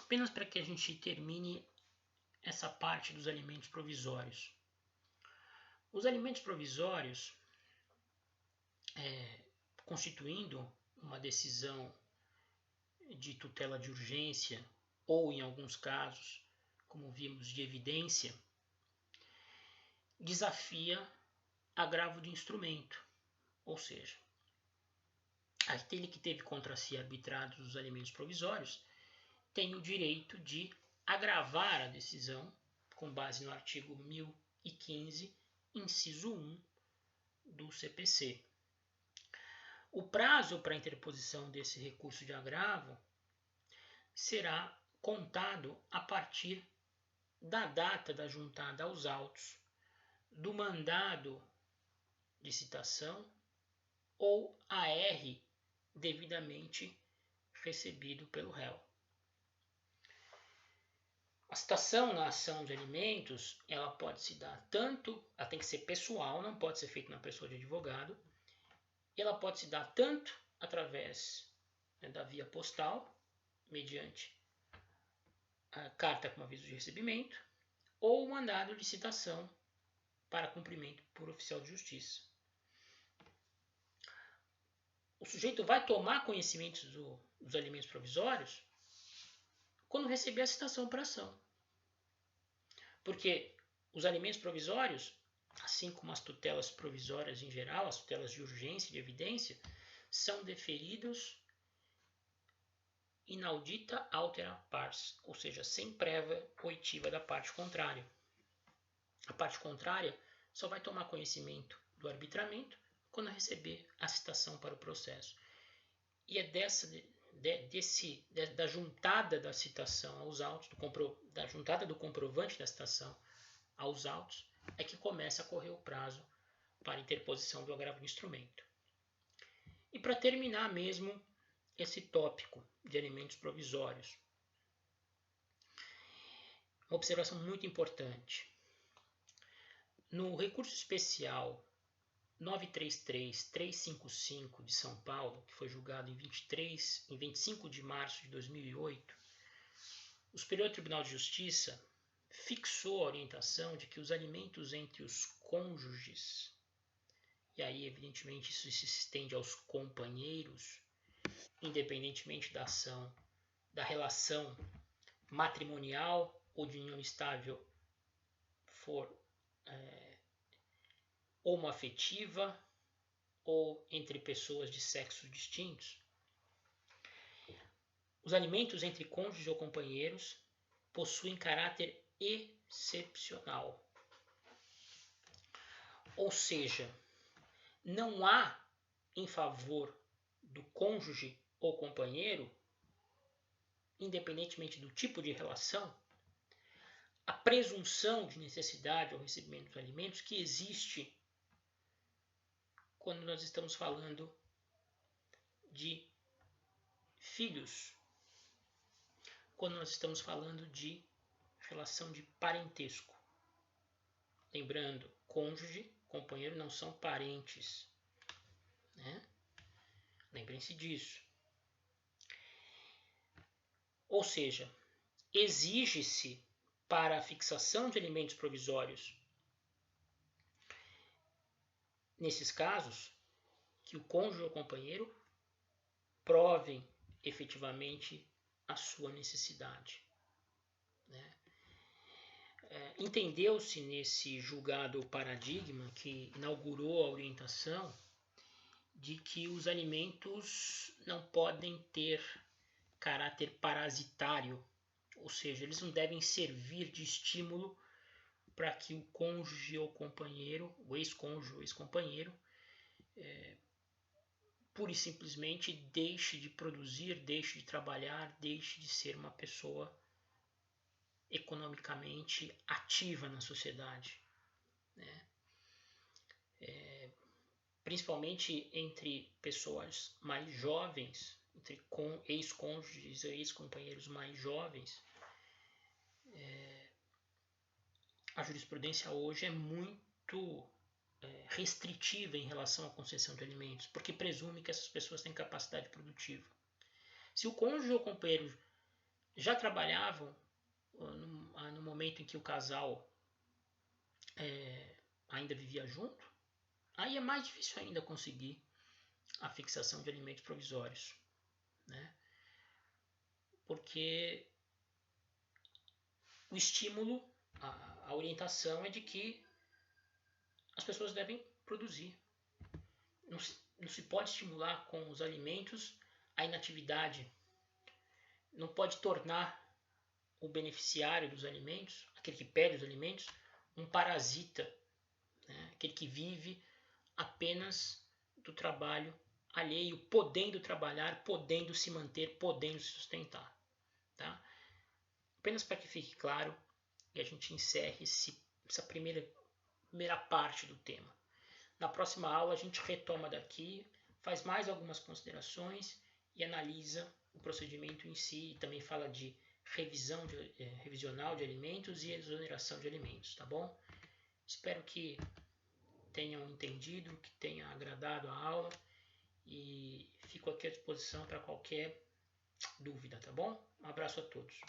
Apenas para que a gente termine essa parte dos alimentos provisórios. Os alimentos provisórios, constituindo uma decisão de tutela de urgência ou, em alguns casos, como vimos, de evidência, desafia agravo de instrumento, ou seja, aquele que teve contra si arbitrados os alimentos provisórios tem o direito de agravar a decisão com base no artigo 1015, inciso 1 do CPC. O prazo para a interposição desse recurso de agravo será contado a partir da data da juntada aos autos, do mandado de citação ou AR devidamente recebido pelo réu. A citação na ação de alimentos, ela pode se dar tanto, ela tem que ser pessoal, não pode ser feita na pessoa de advogado, e ela pode se dar tanto através da via postal, mediante a carta com aviso de recebimento, ou mandado de citação para cumprimento por oficial de justiça. O sujeito vai tomar conhecimento dos alimentos provisórios quando receber a citação para ação. Porque os alimentos provisórios, assim como as tutelas provisórias em geral, as tutelas de urgência e de evidência, são deferidos inaudita altera pars, ou seja, sem prévia oitiva da parte contrária. A parte contrária só vai tomar conhecimento do arbitramento quando receber a citação para o processo. E é da juntada da citação aos autos, da juntada do comprovante da citação aos autos, é que começa a correr o prazo para interposição do agravo de instrumento. E para terminar mesmo esse tópico de alimentos provisórios, uma observação muito importante. No recurso especial 933-355 de São Paulo, que foi julgado em 25 de março de 2008, o Superior Tribunal de Justiça fixou a orientação de que os alimentos entre os cônjuges, e aí evidentemente isso se estende aos companheiros, independentemente da ação, da relação matrimonial ou de união estável for homoafetiva ou entre pessoas de sexos distintos, os alimentos entre cônjuges ou companheiros possuem caráter excepcional. Ou seja, não há em favor do cônjuge ou companheiro, independentemente do tipo de relação, a presunção de necessidade ao recebimento dos alimentos que existe quando nós estamos falando de filhos, quando nós estamos falando de relação de parentesco. Lembrando, cônjuge, companheiro não são parentes, né? Lembrem-se disso. Ou seja, exige-se para a fixação de alimentos provisórios, nesses casos, que o cônjuge ou companheiro provem efetivamente a sua necessidade, né? Entendeu-se nesse julgado paradigma que inaugurou a orientação de que os alimentos não podem ter caráter parasitário, ou seja, eles não devem servir de estímulo para que o cônjuge ou companheiro, o ex-cônjuge ou ex-companheiro, pura e simplesmente deixe de produzir, deixe de trabalhar, deixe de ser uma pessoa economicamente ativa na sociedade, né? Principalmente entre pessoas mais jovens, entre ex-cônjuges e ex-companheiros mais jovens, a jurisprudência hoje é muito restritiva em relação à concessão de alimentos, porque presume que essas pessoas têm capacidade produtiva. Se o cônjuge ou companheiro já trabalhavam no momento em que o casal ainda vivia junto, aí é mais difícil ainda conseguir a fixação de alimentos provisórios, né? Porque o estímulo, a orientação é de que as pessoas devem produzir. Não se pode estimular com os alimentos a inatividade. Não pode tornar o beneficiário dos alimentos, aquele que pede os alimentos, um parasita, né? Aquele que vive apenas do trabalho alheio, podendo trabalhar, podendo se manter, podendo se sustentar. Tá? Apenas para que fique claro e a gente encerre essa primeira parte do tema. Na próxima aula a gente retoma daqui, faz mais algumas considerações e analisa o procedimento em si e também fala de revisional de alimentos e exoneração de alimentos, tá bom? Espero que tenham entendido, que tenha agradado a aula e fico aqui à disposição para qualquer dúvida, tá bom? Um abraço a todos.